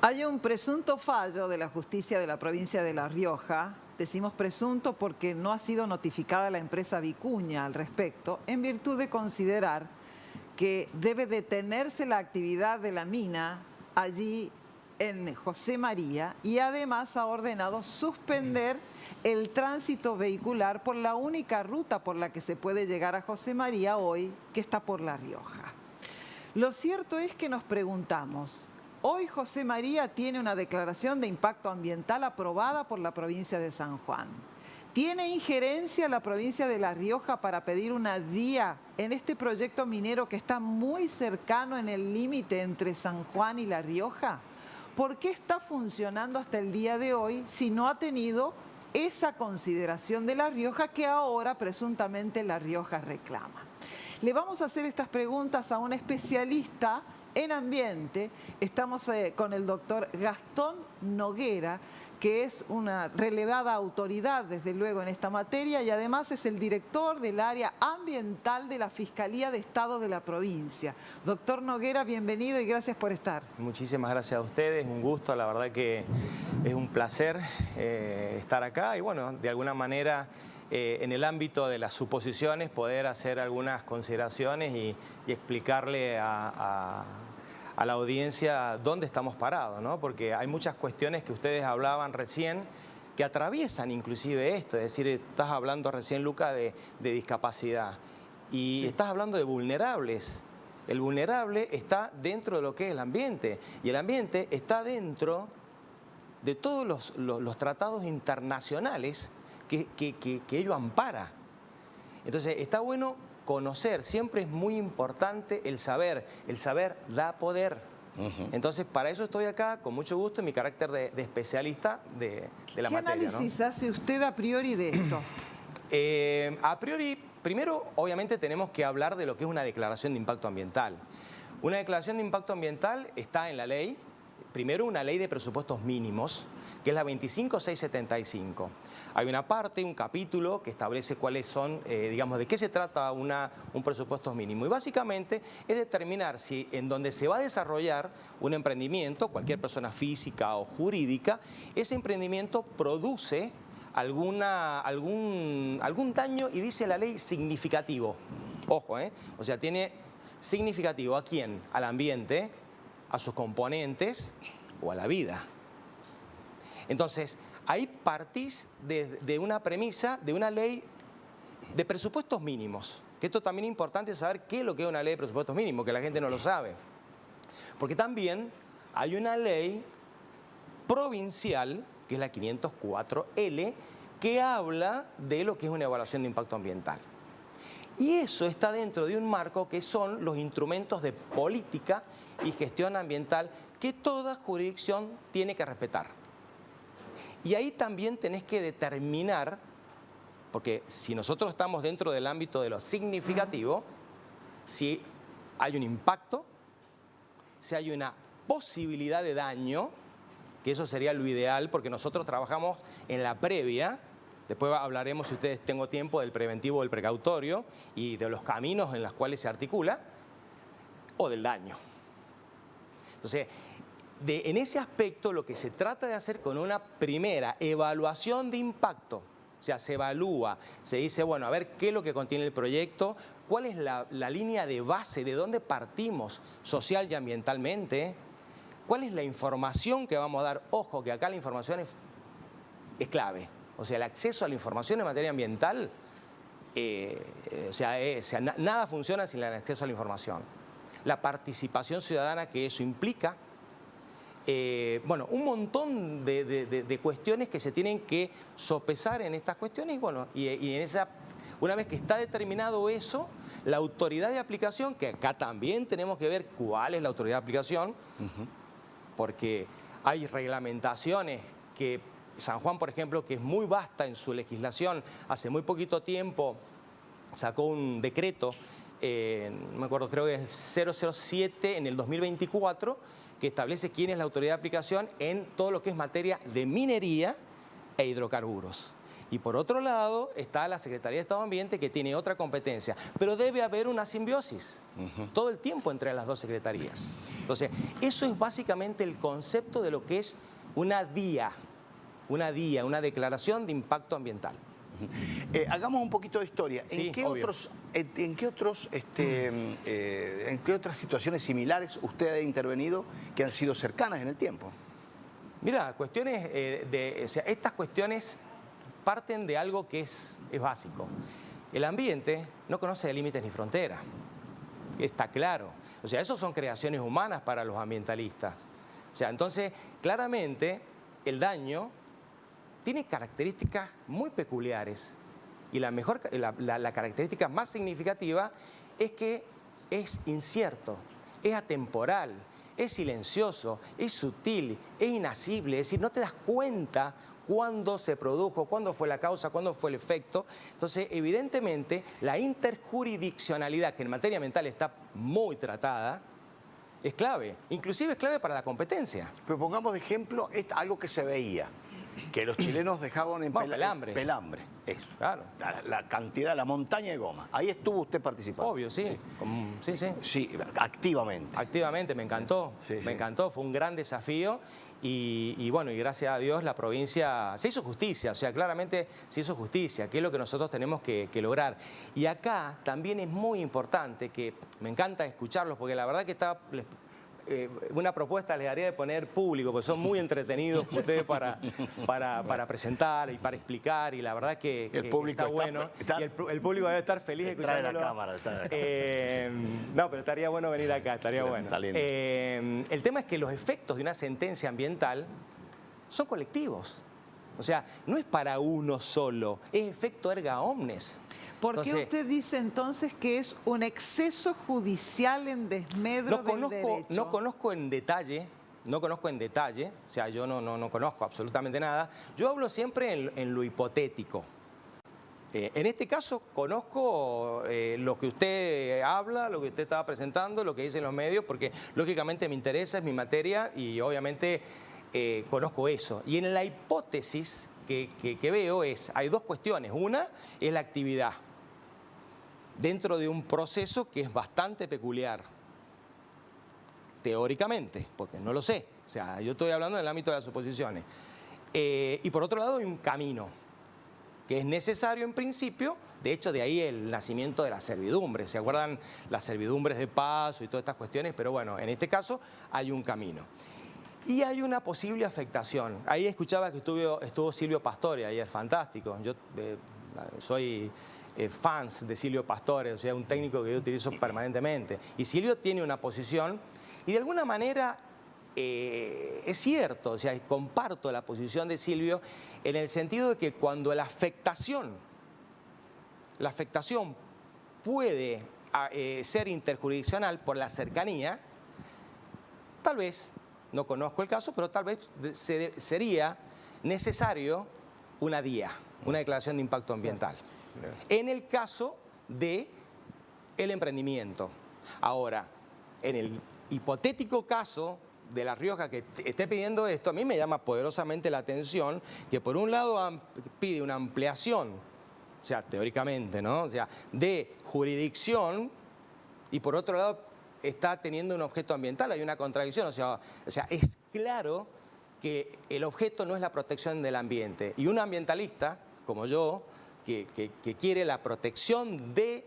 Hay un presunto fallo de la justicia de la provincia de La Rioja. Decimos presunto porque no ha sido notificada la empresa Vicuña al respecto, en virtud de considerar que debe detenerse la actividad de la mina allí en José María, y además ha ordenado suspender el tránsito vehicular por la única ruta por la que se puede llegar a José María hoy, que está por La Rioja. Lo cierto es que nos preguntamos, hoy José María tiene una declaración de impacto ambiental aprobada por la provincia de San Juan. ¿Tiene injerencia la provincia de La Rioja para pedir una DIA en este proyecto minero que está muy cercano en el límite entre San Juan y La Rioja? ¿Por qué está funcionando hasta el día de hoy si no ha tenido esa consideración de La Rioja que ahora presuntamente La Rioja reclama? Le vamos a hacer estas preguntas a un especialista en ambiente. Estamos con el doctor Gastón Noguera, que es una relevada autoridad, desde luego, en esta materia, y además es el director del área ambiental de la Fiscalía de Estado de la provincia. Doctor Noguera, bienvenido y gracias por estar. Muchísimas gracias a ustedes, un gusto, la verdad que es un placer estar acá y bueno, de alguna manera en el ámbito de las suposiciones poder hacer algunas consideraciones y explicarle a la audiencia dónde estamos parados, ¿no? Porque hay muchas cuestiones que ustedes hablaban recién que atraviesan inclusive esto, es decir, estás hablando recién, Luca, de discapacidad y estás hablando de vulnerables. El vulnerable está dentro de lo que es el ambiente y el ambiente está dentro de todos los tratados internacionales que ello ampara. Entonces está bueno conocer, siempre es muy importante el saber da poder. Entonces para eso estoy acá, con mucho gusto, en mi carácter de especialista de la materia. ¿Qué análisis hace usted a priori de esto? A priori, primero obviamente tenemos que hablar de lo que es una declaración de impacto ambiental. Una declaración de impacto ambiental está en la ley, primero una ley de presupuestos mínimos, que es la 25675. Hay una parte, un capítulo que establece cuáles son, digamos, de qué se trata un presupuesto mínimo. Y básicamente es determinar si en donde se va a desarrollar un emprendimiento, cualquier persona física o jurídica, ese emprendimiento produce algún daño, y dice la ley significativo. Ojo, o sea, tiene significativo ¿a quién? Al ambiente, a sus componentes o a la vida. Entonces, ahí partís de una premisa, de una ley de presupuestos mínimos. Que esto también es importante saber qué es lo que es una ley de presupuestos mínimos, que la gente no lo sabe. Porque también hay una ley provincial, que es la 504L, que habla de lo que es una evaluación de impacto ambiental. Y eso está dentro de un marco que son los instrumentos de política y gestión ambiental que toda jurisdicción tiene que respetar. Y ahí también tenés que determinar, porque si nosotros estamos dentro del ámbito de lo significativo, si hay un impacto, si hay una posibilidad de daño, que eso sería lo ideal, porque nosotros trabajamos en la previa, después hablaremos, si ustedes tengo tiempo, del preventivo o del precautorio y de los caminos en los cuales se articula, o del daño. Entonces, en ese aspecto lo que se trata de hacer con una primera evaluación de impacto, o sea, se evalúa, se dice, bueno, a ver qué es lo que contiene el proyecto, cuál es la línea de base, de dónde partimos social y ambientalmente, cuál es la información que vamos a dar. Ojo, que acá la información es clave, o sea, el acceso a la información en materia ambiental, nada funciona sin el acceso a la información. La participación ciudadana que eso implica, bueno, un montón de cuestiones que se tienen que sopesar en estas cuestiones y bueno, una vez que está determinado eso, la autoridad de aplicación, que acá también tenemos que ver cuál es la autoridad de aplicación, porque hay reglamentaciones que San Juan, por ejemplo, que es muy vasta en su legislación, hace muy poquito tiempo sacó un decreto, no me acuerdo, creo que es el 007 en el 2024, que establece quién es la autoridad de aplicación en todo lo que es materia de minería e hidrocarburos. Y por otro lado está la Secretaría de Estado Ambiente, que tiene otra competencia. Pero debe haber una simbiosis todo el tiempo entre las dos secretarías. Entonces, eso es básicamente el concepto de lo que es una DIA, una declaración de impacto ambiental. Hagamos un poquito de historia. Sí, ¿En qué otras situaciones similares usted ha intervenido que han sido cercanas en el tiempo? Mira, estas cuestiones parten de algo que es básico. El ambiente no conoce de límites ni fronteras. Está claro. O sea, esos son creaciones humanas para los ambientalistas. O sea, entonces, claramente, el daño tiene características muy peculiares. Y la característica más significativa es que es incierto, es atemporal, es silencioso, es sutil, es inasible. Es decir, no te das cuenta cuándo se produjo, cuándo fue la causa, cuándo fue el efecto. Entonces, evidentemente, la interjurisdiccionalidad, que en materia ambiental está muy tratada, es clave. Inclusive es clave para la competencia. Pero pongamos de ejemplo algo que se veía, que los chilenos dejaban en pelambres. Pelambre, eso. Claro. La cantidad, la montaña de goma. Ahí estuvo usted participando. Obvio, sí. Sí, activamente. Activamente, me encantó. Me encantó, fue un gran desafío. Y bueno, y gracias a Dios la provincia se hizo justicia, o sea, claramente se hizo justicia, que es lo que nosotros tenemos que lograr. Y acá también es muy importante, que me encanta escucharlos, porque la verdad que está... una propuesta les haría de poner público, porque son muy entretenidos ustedes para presentar y para explicar, y la verdad que el público está bueno. Y el público debe estar feliz escuchándolo. Trae la cámara. No, pero estaría bueno venir acá, estaría bueno. Está lindo. El tema es que los efectos de una sentencia ambiental son colectivos. O sea, no es para uno solo, es efecto erga omnes. ¿Por qué usted dice entonces que es un exceso judicial en desmedro del derecho? No conozco en detalle, o sea, yo no conozco absolutamente nada. Yo hablo siempre en lo hipotético. En este caso conozco lo que usted habla, lo que usted estaba presentando, lo que dicen los medios, porque lógicamente me interesa, es mi materia y obviamente conozco eso. Y en la hipótesis que veo hay dos cuestiones. Una es la actividad dentro de un proceso que es bastante peculiar, teóricamente, porque no lo sé. O sea, yo estoy hablando en el ámbito de las suposiciones. Y por otro lado hay un camino que es necesario en principio. De hecho, de ahí el nacimiento de la servidumbre. ¿Se acuerdan las servidumbres de paso y todas estas cuestiones? Pero bueno, en este caso hay un camino. Y hay una posible afectación. Ahí escuchaba que estuvo Silvio Pastore ayer, fantástico. Yo soy fans de Silvio Pastore, o sea, un técnico que yo utilizo permanentemente. Y Silvio tiene una posición, y de alguna manera es cierto, o sea, comparto la posición de Silvio en el sentido de que cuando la afectación puede ser interjurisdiccional por la cercanía, tal vez, no conozco el caso, pero tal vez sería necesario una DIA, una declaración de impacto ambiental. En el caso del emprendimiento. Ahora, en el hipotético caso de La Rioja que esté pidiendo esto, a mí me llama poderosamente la atención que por un lado pide una ampliación, o sea, teóricamente, ¿no? O sea, de jurisdicción, y por otro lado está teniendo un objeto ambiental, hay una contradicción, o sea, es claro que el objeto no es la protección del ambiente. Y un ambientalista, como yo, que quiere la protección de,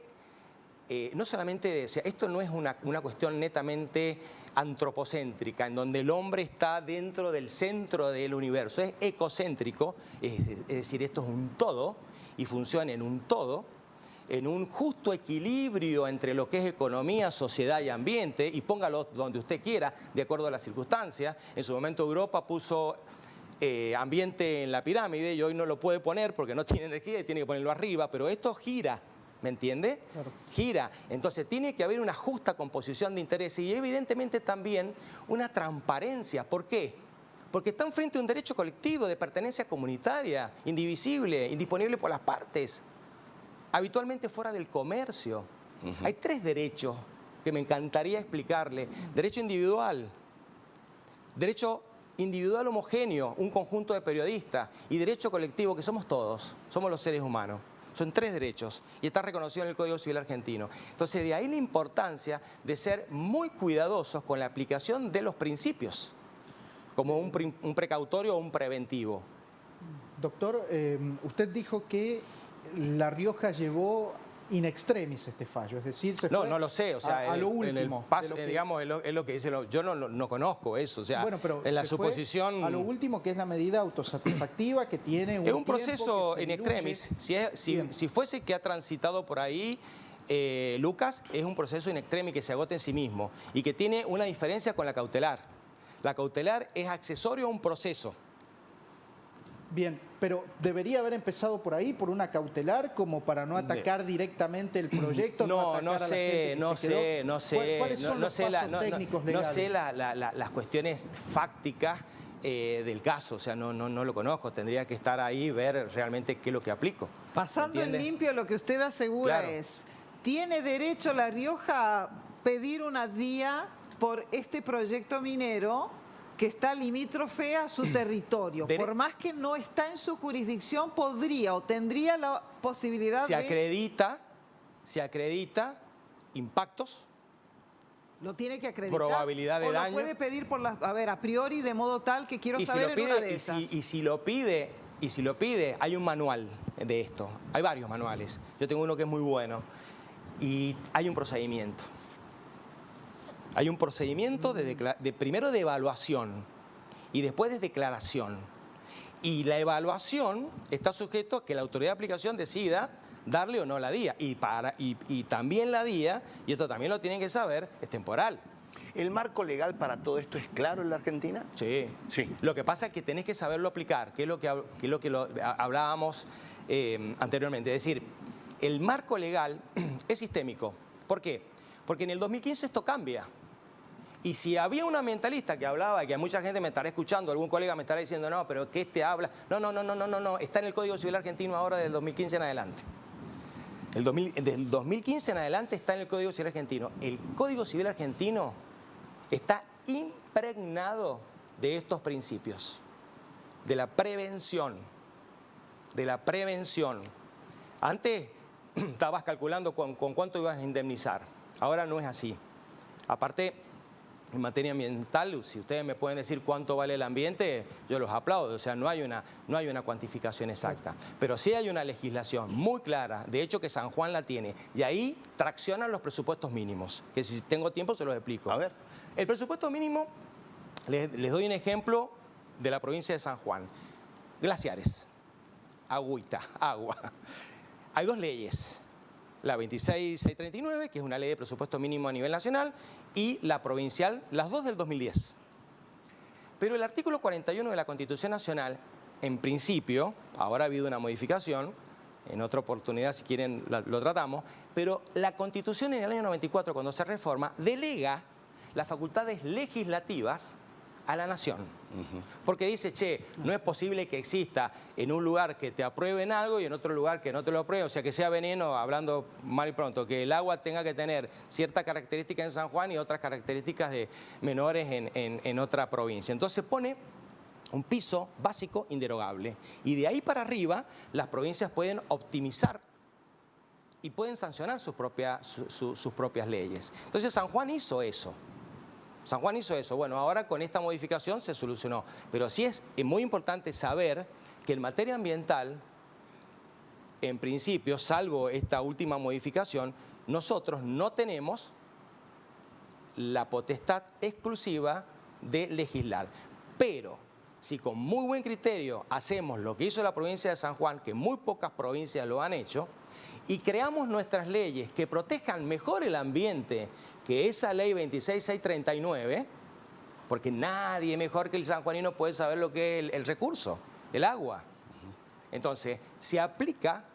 no solamente, o sea, esto no es una cuestión netamente antropocéntrica, en donde el hombre está dentro del centro del universo, es ecocéntrico, es decir, esto es un todo y funciona en un todo, en un justo equilibrio entre lo que es economía, sociedad y ambiente, y póngalo donde usted quiera, de acuerdo a las circunstancias. En su momento Europa puso ambiente en la pirámide y hoy no lo puede poner porque no tiene energía y tiene que ponerlo arriba, pero esto gira, ¿me entiende? Claro. Gira. Entonces tiene que haber una justa composición de intereses y evidentemente también una transparencia. ¿Por qué? Porque están frente a un derecho colectivo de pertenencia comunitaria, indivisible, indisponible por las partes, habitualmente fuera del comercio. Hay tres derechos que me encantaría explicarle. Derecho individual, derecho individual homogéneo, un conjunto de periodistas, y derecho colectivo, que somos todos, somos los seres humanos. Son 3 derechos y está reconocido en el Código Civil argentino. Entonces, de ahí la importancia de ser muy cuidadosos con la aplicación de los principios, como un precautorio o un preventivo. Doctor, usted dijo que La Rioja llevó in extremis este fallo, es decir, se fue No lo sé, o sea, a lo último. en el paso, digamos, es lo que dice, yo no conozco eso, o sea, Bueno, pero en la se fue suposición... a lo último, que es la medida autosatisfactiva que tiene un Es un tiempo proceso que se in extremis. diluye. Si fuese que ha transitado por ahí, Lucas, es un proceso in extremis que se agota en sí mismo y que tiene una diferencia con la cautelar. La cautelar es accesorio a un proceso. Bien, pero debería haber empezado por ahí, por una cautelar, como para no atacar directamente el proyecto. No atacar a la gente que se quedó. ¿Cuáles son los pasos técnicos legales? No sé las cuestiones fácticas del caso, o sea, no lo conozco, tendría que estar ahí y ver realmente qué es lo que aplico. Pasando en limpio, lo que usted asegura Claro. es, ¿tiene derecho La Rioja a pedir una día por este proyecto minero que está limítrofe a su territorio? Por más que no está en su jurisdicción, podría o tendría la posibilidad Se acredita impactos, lo tiene que acreditar. probabilidad de o daño. lo puede pedir por las, a ver, a priori, de modo tal que quiero Y si saber lo en una de pide, esas. y si lo pide, hay un manual de esto. Hay varios manuales. Yo tengo uno que es muy bueno. Y hay un procedimiento. Hay un procedimiento primero de evaluación y después de declaración. Y la evaluación está sujeto a que la autoridad de aplicación decida darle o no la DIA. Y también la DIA, y esto también lo tienen que saber, es temporal. ¿El marco legal para todo esto es claro en la Argentina? Sí. Sí. Lo que pasa es que tenés que saberlo aplicar, que es lo que hablábamos anteriormente. Es decir, el marco legal es sistémico. ¿Por qué? Porque en el 2015 esto cambia. Y si había un ambientalista que hablaba, que mucha gente me estará escuchando, algún colega me estará diciendo, no, pero que habla. No, está en el Código Civil argentino ahora del 2015 en adelante. Del 2015 en adelante está en el Código Civil argentino. El Código Civil argentino está impregnado de estos principios, de la prevención, Antes estabas calculando con cuánto ibas a indemnizar, ahora no es así. Aparte, en materia ambiental, si ustedes me pueden decir cuánto vale el ambiente, yo los aplaudo. O sea, no hay una cuantificación exacta. Pero sí hay una legislación muy clara, de hecho que San Juan la tiene. Y ahí traccionan los presupuestos mínimos, que si tengo tiempo se los explico. A ver. El presupuesto mínimo, les doy un ejemplo de la provincia de San Juan. Glaciares, agüita, agua. Hay 2 leyes. La 26639, que es una ley de presupuesto mínimo a nivel nacional, y la provincial, las 2 del 2010. Pero el artículo 41 de la Constitución Nacional, en principio, ahora ha habido una modificación, en otra oportunidad si quieren lo tratamos, pero la Constitución en el año 94, cuando se reforma, delega las facultades legislativas a la nación. Porque dice, che, no es posible que exista en un lugar que te aprueben algo y en otro lugar que no te lo aprueben, o sea, que sea veneno, hablando mal y pronto, que el agua tenga que tener ciertas características en San Juan y otras características menores en otra provincia. Entonces pone un piso básico inderogable. Y de ahí para arriba, las provincias pueden optimizar y pueden sancionar sus propias leyes. Entonces San Juan hizo eso. Bueno, ahora con esta modificación se solucionó. Pero sí es muy importante saber que en materia ambiental, en principio, salvo esta última modificación, nosotros no tenemos la potestad exclusiva de legislar. Pero si con muy buen criterio hacemos lo que hizo la provincia de San Juan, que muy pocas provincias lo han hecho, y creamos nuestras leyes que protejan mejor el ambiente que esa ley 26639, porque nadie mejor que el sanjuanino puede saber lo que es el recurso, el agua. Entonces, se aplica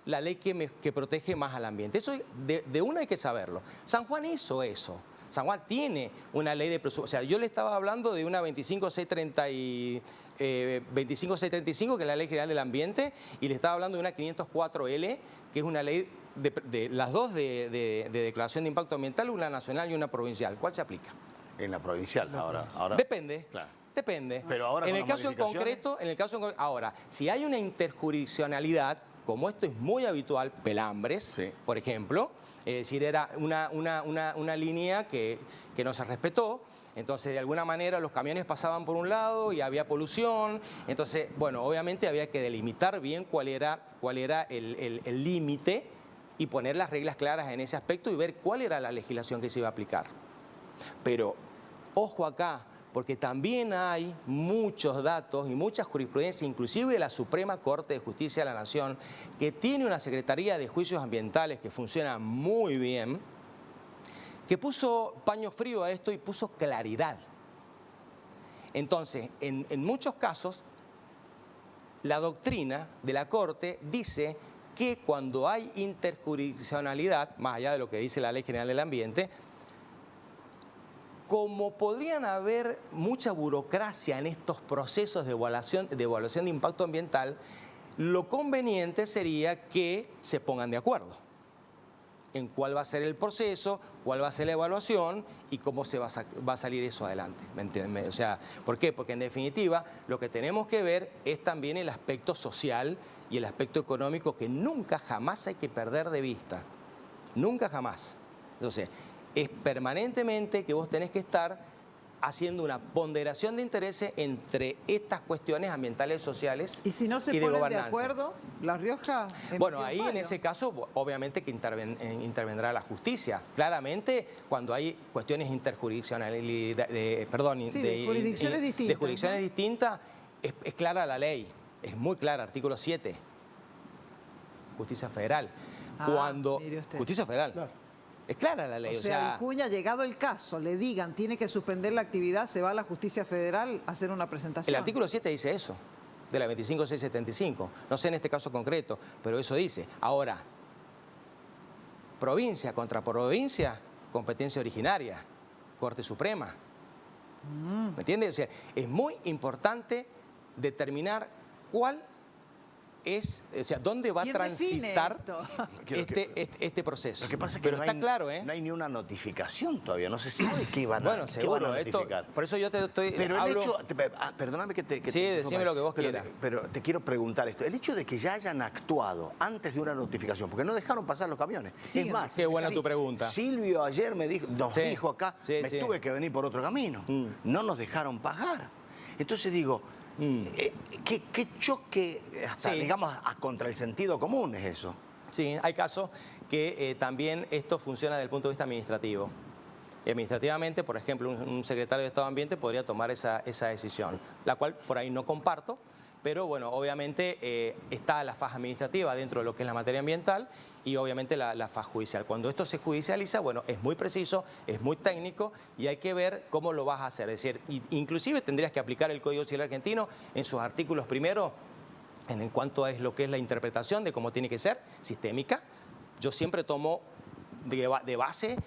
la ley que protege más al ambiente. Eso de una hay que saberlo. San Juan hizo eso. San Juan tiene una ley de presupuesto. O sea, yo le estaba hablando de una 25635, que es la Ley General del Ambiente, y le estaba hablando de una 504L, que es una ley de las dos de declaración de impacto ambiental, una nacional y una provincial. ¿Cuál se aplica? En la provincial, ahora. Depende. Claro. Depende. Pero ahora en con el las caso en modificaciones. concreto, ahora, si hay una interjurisdiccionalidad, como esto es muy habitual, Pelambres, Sí. por ejemplo, es decir, era una línea que no se respetó. Entonces, de alguna manera, los camiones pasaban por un lado y había polución. Entonces, bueno, obviamente había que delimitar bien cuál era el límite y poner las reglas claras en ese aspecto y ver cuál era la legislación que se iba a aplicar. Pero, ojo acá, porque también hay muchos datos y mucha jurisprudencia, inclusive de la Suprema Corte de Justicia de la Nación, que tiene una Secretaría de Juicios Ambientales que funciona muy bien, que puso paño frío a esto y puso claridad. Entonces, en muchos casos, la doctrina de la Corte dice que cuando hay interjurisdiccionalidad, más allá de lo que dice la Ley General del Ambiente, como podrían haber mucha burocracia en estos procesos de evaluación de impacto ambiental, lo conveniente sería que se pongan de acuerdo en cuál va a ser el proceso, cuál va a ser la evaluación y cómo se va a salir eso adelante. ¿Me entienden? O sea, ¿por qué? Porque en definitiva lo que tenemos que ver es también el aspecto social y el aspecto económico que nunca jamás hay que perder de vista. Nunca jamás. Entonces, es permanentemente que vos tenés que estar haciendo una ponderación de intereses entre estas cuestiones ambientales, sociales Y si no se y de ponen de gobernanza. acuerdo, La Rioja... Bueno, emitió un ahí en fallo. ese caso, obviamente que intervendrá la justicia. Claramente, cuando hay cuestiones interjurisdiccionales, Sí, de jurisdicciones distintas, de jurisdicciones ¿no? distintas, es clara la ley, es muy clara, artículo 7, justicia federal. Mire usted. Justicia federal. Claro. Es clara la ley, O sea, Vicuña, llegado el caso, le digan, tiene que suspender la actividad, se va a la justicia federal a hacer una presentación. el artículo 7 dice eso, de la 25675. No sé en este caso concreto, pero eso dice. Ahora, provincia contra provincia, competencia originaria, Corte Suprema. ¿Me entiendes? O sea, es muy importante determinar cuál es, o sea, dónde va a ¿Quién define transitar esto? este proceso. Lo que pasa es que pero no está hay, claro, ¿eh? no hay ni una notificación todavía, no se sabe qué van a, Bueno, qué seguro, van a esto, notificar. por eso yo te estoy... Pero el hablo- hecho, perdóname que te... Sí, decime lo que vos pero, quieras. Pero te quiero preguntar esto, el hecho de que ya hayan actuado antes de una notificación, porque no dejaron pasar los camiones. Sí, es más, qué buena tu pregunta. Silvio ayer nos Sí, dijo acá, sí, me sí. tuve que venir por otro camino. No nos dejaron pagar. Entonces digo, ¿qué choque, hasta, Sí. digamos, contra el sentido común es eso? Sí, hay casos que también esto funciona desde el punto de vista administrativo. Administrativamente, por ejemplo, un secretario de Estado de Ambiente podría tomar esa decisión, la cual por ahí no comparto, pero bueno, obviamente está la faz administrativa dentro de lo que es la materia ambiental y obviamente la faz judicial. Cuando esto se judicializa, bueno, es muy preciso, es muy técnico y hay que ver cómo lo vas a hacer. Es decir, inclusive tendrías que aplicar el Código Civil argentino en sus artículos primero, en cuanto a lo que es la interpretación de cómo tiene que ser, sistémica. Yo siempre tomo de base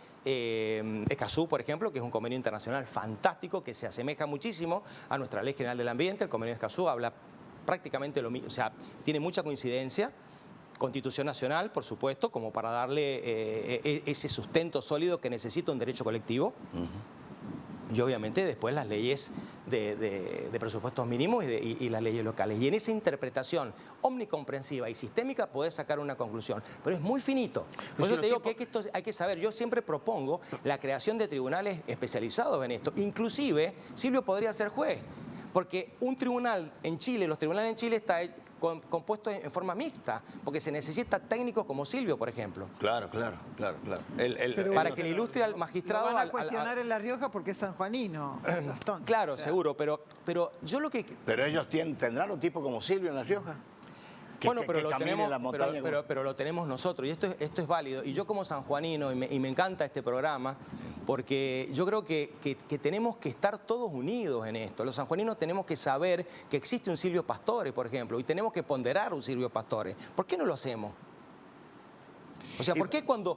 Escazú, por ejemplo, que es un convenio internacional fantástico que se asemeja muchísimo a nuestra Ley General del Ambiente. El convenio de Escazú habla prácticamente lo mismo, o sea, tiene mucha coincidencia. Constitución Nacional, por supuesto, como para darle ese sustento sólido que necesita un derecho colectivo. Y obviamente después las leyes de presupuestos mínimos y las leyes locales. Y en esa interpretación omnicomprensiva y sistémica podés sacar una conclusión. Pero es muy finito. Por eso te digo que esto hay que saber. Yo siempre propongo la creación de tribunales especializados en esto. Inclusive, Silvio podría ser juez. Porque un tribunal en Chile, los tribunales en Chile están compuestos en forma mixta, porque se necesita técnicos como Silvio, por ejemplo. Claro. Para que le ilustre al Lo magistrado... van a al- cuestionar en La Rioja porque es sanjuanino, Gastón. Claro, O sea, seguro, pero yo lo que... Pero ellos tendrán un tipo como Silvio en La Rioja. Bueno, pero lo camine tenemos, la montaña pero lo tenemos nosotros y esto es válido. Y yo como sanjuanino, y me encanta este programa, porque yo creo que tenemos que estar todos unidos en esto. Los sanjuaninos tenemos que saber que existe un Silvio Pastore, por ejemplo, y tenemos que ponderar un Silvio Pastore. ¿Por qué no lo hacemos? O sea, ¿por qué cuando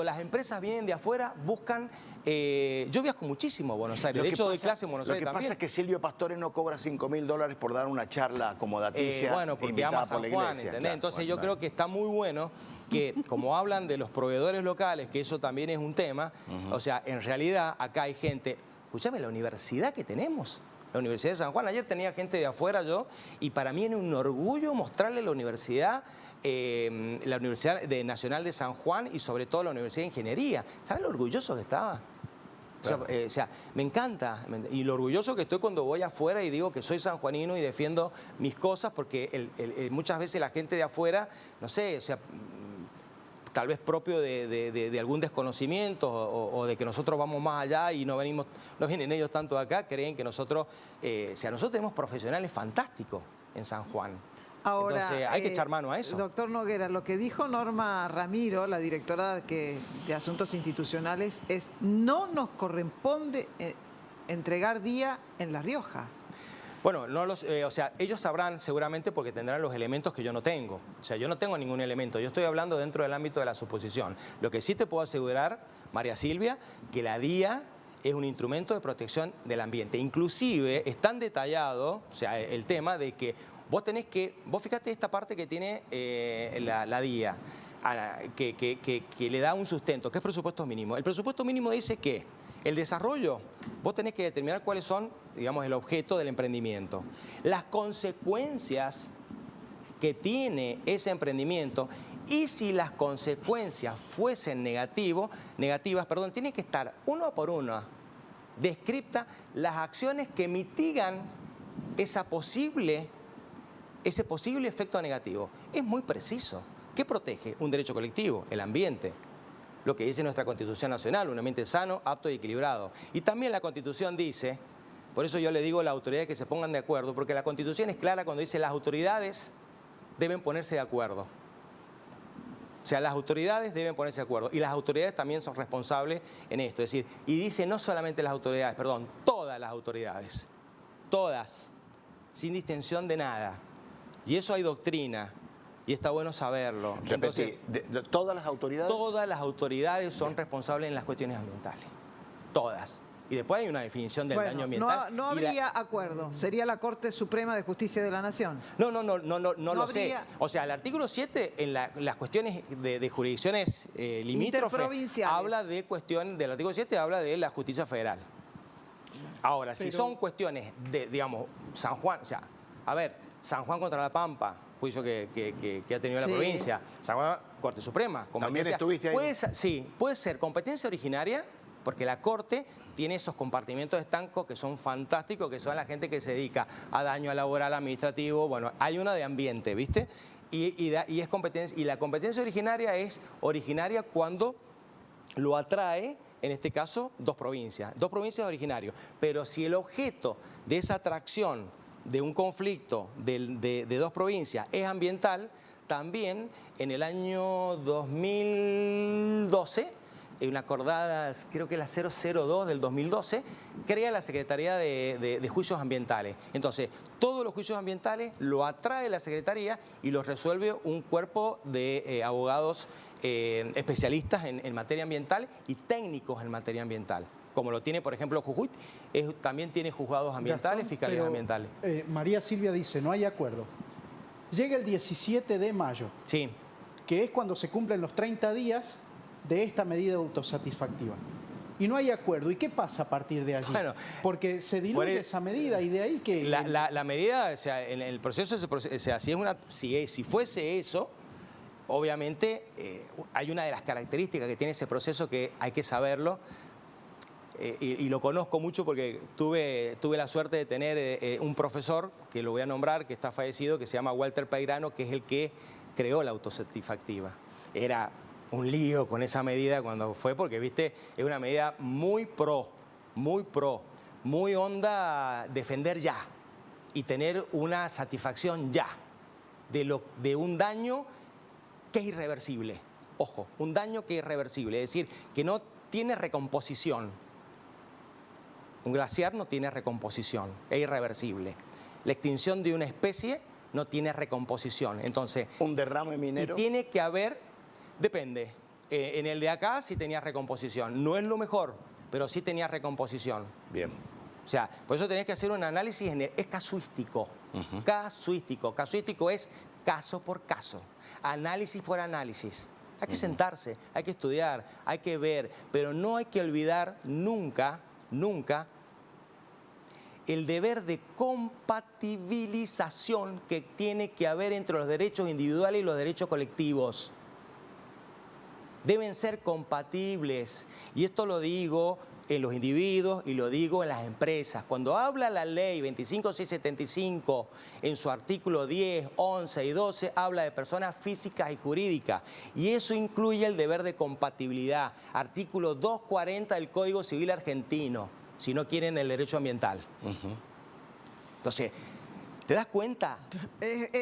las empresas vienen de afuera buscan... yo viajo muchísimo a Buenos Aires, de hecho doy clase en Buenos Aires Lo que también. pasa es que Silvio Pastore no cobra $5.000 por dar una charla acomodaticia Bueno, porque invitada ama San por la Juan, iglesia. ¿entendés? Claro, Entonces bueno, yo claro. creo que está muy bueno que, como hablan de los proveedores locales, que eso también es un tema, o sea, en realidad acá hay gente escúchame, la universidad que tenemos. La Universidad de San Juan. Ayer tenía gente de afuera yo y para mí era un orgullo mostrarle la Universidad Nacional de San Juan y sobre todo la Universidad de Ingeniería. ¿Sabes lo orgulloso que estaba? Claro. O sea, me encanta. Y lo orgulloso que estoy cuando voy afuera y digo que soy sanjuanino y defiendo mis cosas porque muchas veces la gente de afuera, no sé, o sea, tal vez propio de algún desconocimiento o de que nosotros vamos más allá y no vienen ellos tanto acá, creen que nosotros, nosotros tenemos profesionales fantásticos en San Juan. Ahora, entonces hay que echar mano a eso. Doctor Noguera, lo que dijo Norma Ramiro, la directora de Asuntos Institucionales, es no nos corresponde entregar día en La Rioja. Bueno, o sea, ellos sabrán seguramente porque tendrán los elementos que yo no tengo. O sea, yo no tengo ningún elemento. Yo estoy hablando dentro del ámbito de la suposición. Lo que sí te puedo asegurar, María Silvia, que la DIA es un instrumento de protección del ambiente. Inclusive es tan detallado, o sea, el tema de que vos fíjate esta parte que tiene la DIA, que le da un sustento, que es presupuesto mínimo. El presupuesto mínimo dice que el desarrollo, vos tenés que determinar cuáles son, digamos, el objeto del emprendimiento. Las consecuencias que tiene ese emprendimiento y si las consecuencias fuesen negativas, tiene que estar uno por uno descripta las acciones que mitigan ese posible efecto negativo. Es muy preciso. ¿Qué protege? Un derecho colectivo, el ambiente. Lo que dice nuestra Constitución Nacional, un ambiente sano, apto y equilibrado. Y también la Constitución dice, por eso yo le digo a las autoridades que se pongan de acuerdo, porque la Constitución es clara cuando dice las autoridades deben ponerse de acuerdo. O sea, las autoridades deben ponerse de acuerdo. Y las autoridades también son responsables en esto. Es decir, y dice no solamente las autoridades, perdón, todas las autoridades. Todas, sin distinción de nada. Y eso hay doctrina. Y está bueno saberlo. Repetí, ¿todas las autoridades? Todas las autoridades son responsables en las cuestiones ambientales. Todas. Y después hay una definición del daño ambiental. No habría acuerdo. Sería la Corte Suprema de Justicia de la Nación. No lo sé. O sea, el artículo 7 en las cuestiones de jurisdicciones limítrofes habla de cuestión, del artículo 7 habla de la justicia federal. Ahora, si son cuestiones de, digamos, San Juan, o sea, a ver, San Juan contra La Pampa, juicio que ha tenido la provincia, San Juan, Corte Suprema. ¿También estuviste ahí? Sí, puede ser competencia originaria, porque la Corte tiene esos compartimientos de estancos que son fantásticos, que son la gente que se dedica a daño laboral, administrativo. Bueno, hay una de ambiente, ¿viste? Y es competencia, y la competencia originaria es originaria cuando lo atrae, en este caso, dos provincias originarios. Pero si el objeto de esa atracción de un conflicto de dos provincias es ambiental, también en el año 2012, en una acordada, creo que la 002 del 2012, crea la Secretaría de Juicios Ambientales. Entonces, todos los juicios ambientales lo atrae la Secretaría y los resuelve un cuerpo de abogados especialistas en materia ambiental y técnicos en materia ambiental. Como lo tiene, por ejemplo, Jujuy, también tiene juzgados ambientales, fiscalías ambientales. María Silvia dice, no hay acuerdo. Llega el 17 de mayo, sí, que es cuando se cumplen los 30 días de esta medida autosatisfactiva. Y no hay acuerdo. ¿Y qué pasa a partir de allí? Bueno, porque se diluye esa medida y de ahí que... La medida, o sea, en el proceso, o sea, si fuese eso, obviamente hay una de las características que tiene ese proceso que hay que saberlo, y lo conozco mucho porque tuve la suerte de tener un profesor, que lo voy a nombrar, que está fallecido, que se llama Walter Peirano, que es el que creó la autosatisfactiva. Era un lío con esa medida cuando fue, porque, viste, es una medida muy onda defender ya y tener una satisfacción ya de un daño que es irreversible. Ojo, un daño que es irreversible, es decir, que no tiene recomposición. Un glaciar no tiene recomposición, es irreversible. La extinción de una especie no tiene recomposición. Entonces, un derrame minero. Y tiene que haber, depende. En el de acá sí tenía recomposición. No es lo mejor, pero sí tenía recomposición. Bien. O sea, por eso tenés que hacer un análisis, es casuístico. Casuístico. Casuístico es caso por caso, análisis por análisis. Hay que sentarse, hay que estudiar, hay que ver, pero no hay que olvidar nunca el deber de compatibilización que tiene que haber entre los derechos individuales y los derechos colectivos. Deben ser compatibles. Y esto lo digo en los individuos y lo digo en las empresas. Cuando habla la ley 25675 en su artículo 10, 11 y 12, habla de personas físicas y jurídicas. Y eso incluye el deber de compatibilidad. Artículo 240 del Código Civil argentino, si no quieren el derecho ambiental. Entonces, ¿te das cuenta?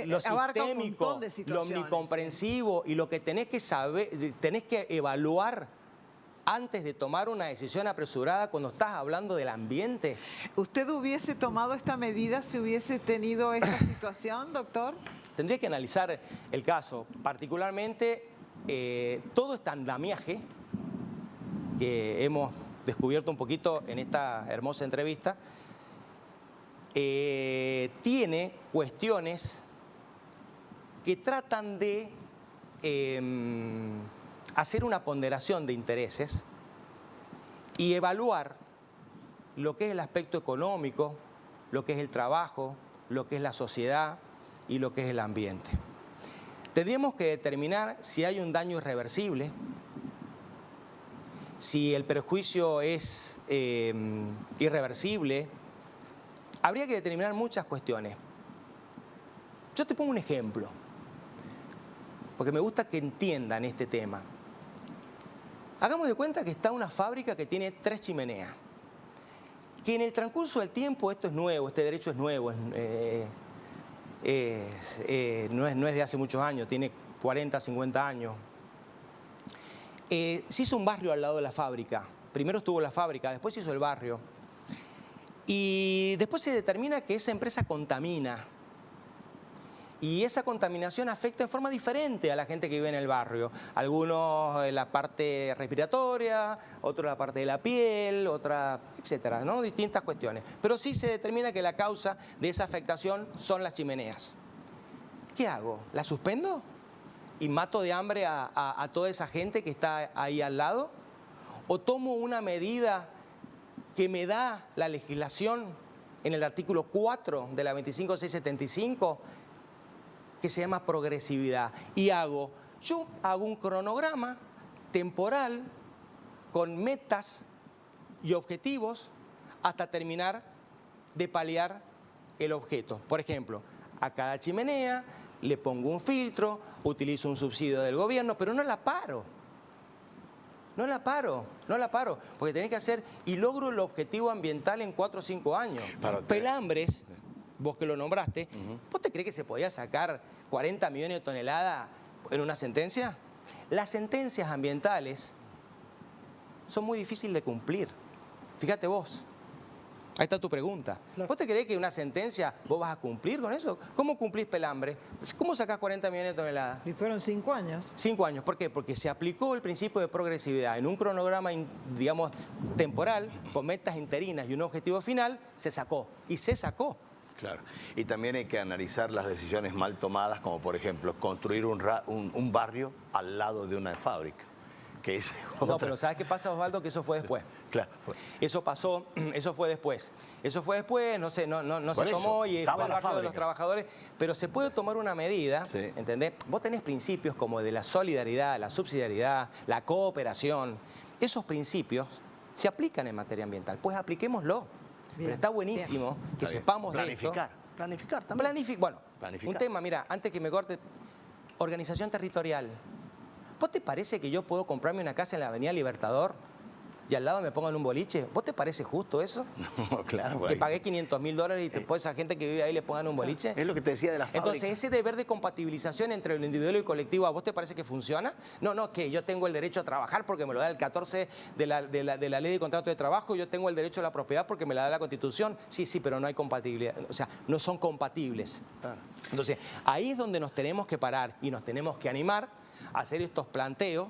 Lo sistémico, lo omnicomprensivo y lo que tenés que saber, tenés que evaluar antes de tomar una decisión apresurada cuando estás hablando del ambiente. ¿Usted hubiese tomado esta medida si hubiese tenido esta situación, doctor? Tendría que analizar el caso. Particularmente, todo este andamiaje que hemos descubierto un poquito en esta hermosa entrevista, tiene cuestiones que tratan de hacer una ponderación de intereses y evaluar lo que es el aspecto económico, lo que es el trabajo, lo que es la sociedad y lo que es el ambiente. Tendríamos que determinar si hay un daño irreversible, si el perjuicio es irreversible. Habría que determinar muchas cuestiones. Yo te pongo un ejemplo, porque me gusta que entiendan este tema. Hagamos de cuenta que está una fábrica que tiene 3 chimeneas, que en el transcurso del tiempo, esto es nuevo, este derecho es nuevo, no es de hace muchos años, tiene 40, 50 años. Se hizo un barrio al lado de la fábrica. Primero estuvo la fábrica, después se hizo el barrio. Y después se determina que esa empresa contamina. Y esa contaminación afecta de forma diferente a la gente que vive en el barrio. Algunos en la parte respiratoria, otros en la parte de la piel, otra, etcétera, ¿no? Distintas cuestiones. Pero sí se determina que la causa de esa afectación son las chimeneas. ¿Qué hago? ¿La suspendo? ¿Y mato de hambre a toda esa gente que está ahí al lado? ¿O tomo una medida que me da la legislación en el artículo 4 de la 25675, que se llama progresividad? Y yo hago un cronograma temporal con metas y objetivos hasta terminar de paliar el objeto. Por ejemplo, a cada chimenea le pongo un filtro, utilizo un subsidio del gobierno, pero no la paro. No la paro, porque tenés que hacer y logro el objetivo ambiental en 4 o 5 años. Pelambres, vos que lo nombraste, ¿vos te crees que se podía sacar 40 millones de toneladas en una sentencia? Las sentencias ambientales son muy difíciles de cumplir. Fíjate vos. Ahí está tu pregunta. Claro. ¿Vos te creés que una sentencia vos vas a cumplir con eso? ¿Cómo cumplís pelambre? ¿Cómo sacás 40 millones de toneladas? Y fueron 5 años. 5 años. ¿Por qué? Porque se aplicó el principio de progresividad. En un cronograma, digamos, temporal, con metas interinas y un objetivo final, se sacó. Y se sacó. Claro. Y también hay que analizar las decisiones mal tomadas, como por ejemplo, construir un barrio al lado de una fábrica. Que es otra. No, pero ¿sabes qué pasa, Osvaldo? Que eso fue después. Claro. Eso pasó, eso fue después. Eso fue después, no sé, no se tomó y fue el barrio de los trabajadores. Pero se puede tomar una medida, sí. ¿Entendés? Vos tenés principios como de la solidaridad, la subsidiariedad, la cooperación. Esos principios se aplican en materia ambiental. Pues apliquémoslo. Bien, pero está buenísimo que sepamos de esto. Planificar también. Bueno, un tema, mira, antes que me corte, organización territorial. ¿Vos te parece que yo puedo comprarme una casa en la Avenida Libertador y al lado me pongan un boliche? ¿Vos te parece justo eso? No, claro. Que pagué $500.000 y después a esa gente que vive ahí le pongan un boliche. Es lo que te decía de la fábrica. Entonces, ese deber de compatibilización entre lo individual y el colectivo, ¿a vos te parece que funciona? No, que yo tengo el derecho a trabajar porque me lo da el 14 de la Ley de Contrato de Trabajo, yo tengo el derecho a la propiedad porque me la da la Constitución. Sí, pero no hay compatibilidad. O sea, no son compatibles. Claro. Entonces, ahí es donde nos tenemos que parar y nos tenemos que animar a hacer estos planteos,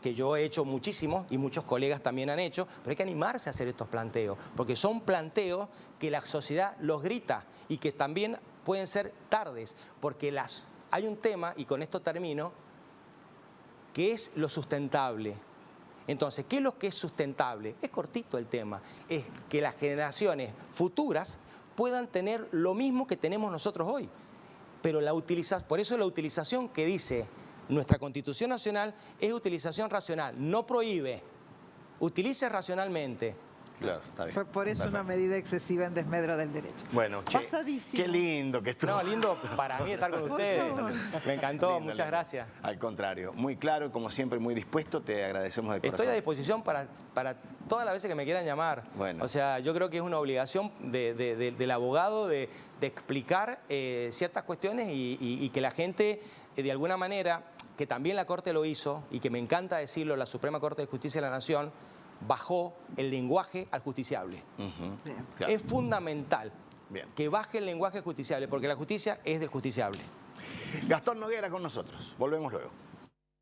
que yo he hecho muchísimos y muchos colegas también han hecho, pero hay que animarse a hacer estos planteos, porque son planteos que la sociedad los grita y que también pueden ser tardes, porque hay un tema, y con esto termino, que es lo sustentable. Entonces, ¿qué es lo que es sustentable? Es cortito el tema. Es que las generaciones futuras puedan tener lo mismo que tenemos nosotros hoy. Pero por eso la utilización que dice nuestra Constitución Nacional es utilización racional. No prohíbe. Utilice racionalmente. Claro, está bien. Fue por eso Perfecto. una medida excesiva en desmedro del derecho. Bueno, che, Pasadísimo. qué lindo que estuvo. No, lindo para mí estar con Por ustedes. favor. Me encantó, Lindo, muchas lindo. gracias. Al contrario, muy claro, como siempre, muy dispuesto. Te agradecemos de corazón. Estoy a disposición para todas las veces que me quieran llamar. Bueno. O sea, yo creo que es una obligación del abogado de explicar ciertas cuestiones y que la gente, de alguna manera, que también la Corte lo hizo, y que me encanta decirlo, la Suprema Corte de Justicia de la Nación bajó el lenguaje al justiciable. Ujú. Bien. Claro. Es fundamental Bien. que baje el lenguaje justiciable, porque la justicia es del justiciable. Gastón Noguera con nosotros. Volvemos luego.